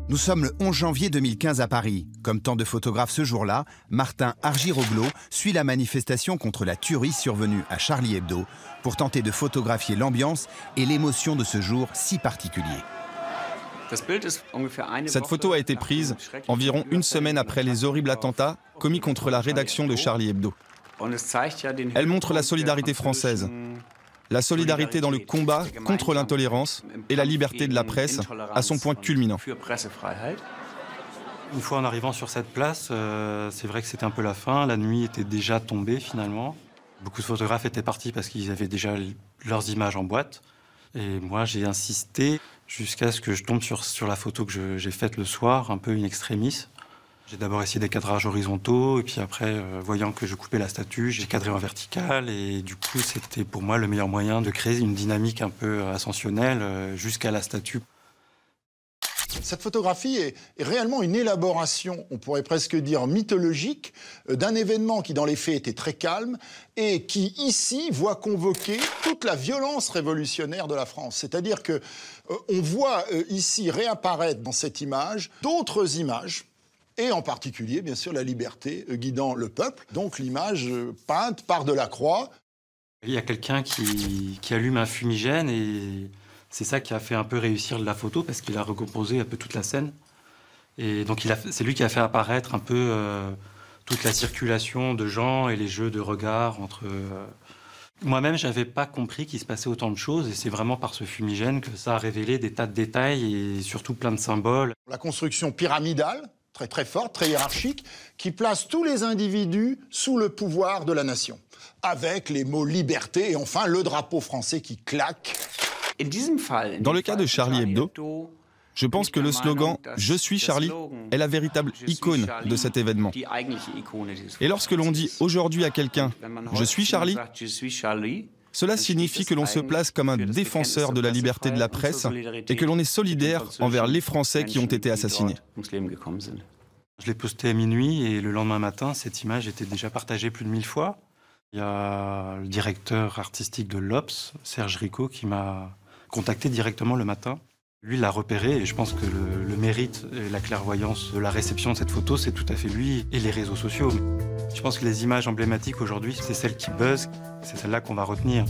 Nous sommes le 11 janvier 2015 à Paris. Comme tant de photographes ce jour-là, Martin Argiroglo suit la manifestation contre la tuerie survenue à Charlie Hebdo pour tenter de photographier l'ambiance et l'émotion de ce jour si particulier. Cette photo a été prise environ une semaine après les horribles attentats commis contre la rédaction de Charlie Hebdo. Elle montre la solidarité française, la solidarité dans le combat contre l'intolérance et la liberté de la presse à son point culminant. Une fois en arrivant sur cette place, c'est vrai que c'était un peu la fin. La nuit était déjà tombée finalement. Beaucoup de photographes étaient partis parce qu'ils avaient déjà leurs images en boîte. Et moi, j'ai insisté jusqu'à ce que je tombe sur la photo que j'ai faite le soir, un peu in extremis. J'ai d'abord essayé des cadrages horizontaux, et puis après, voyant que je coupais la statue, j'ai cadré en vertical. Et du coup, c'était pour moi le meilleur moyen de créer une dynamique un peu ascensionnelle jusqu'à la statue. Cette photographie est réellement une élaboration, on pourrait presque dire mythologique, d'un événement qui dans les faits était très calme et qui ici voit convoquer toute la violence révolutionnaire de la France. C'est-à-dire que on voit ici réapparaître dans cette image d'autres images, et en particulier, bien sûr, la liberté guidant le peuple. Donc l'image peinte par Delacroix. Il y a quelqu'un qui allume un fumigène et c'est ça qui a fait un peu réussir la photo parce qu'il a recomposé un peu toute la scène. Et donc c'est lui qui a fait apparaître un peu toute la circulation de gens et les jeux de regard entre... Moi-même, je n'avais pas compris qu'il se passait autant de choses et c'est vraiment par ce fumigène que ça a révélé des tas de détails et surtout plein de symboles. La construction pyramidale, très forte, très hiérarchique, qui place tous les individus sous le pouvoir de la nation, avec les mots liberté et enfin le drapeau français qui claque. Dans le cas de Charlie Hebdo, je pense que le slogan « Je suis Charlie » est la véritable icône de cet événement. Et lorsque l'on dit aujourd'hui à quelqu'un « Je suis Charlie », cela signifie que l'on se place comme un défenseur de la liberté de la presse et que l'on est solidaire envers les Français qui ont été assassinés. Je l'ai posté à minuit et le lendemain matin, cette image était déjà partagée plus de 1000 fois. Il y a le directeur artistique de l'Obs, Serge Ricot, qui m'a contacté directement le matin. Lui l'a repéré et je pense que le mérite et la clairvoyance de la réception de cette photo, c'est tout à fait lui et les réseaux sociaux. Je pense que les images emblématiques aujourd'hui, c'est celles qui buzzent, c'est celles-là qu'on va retenir.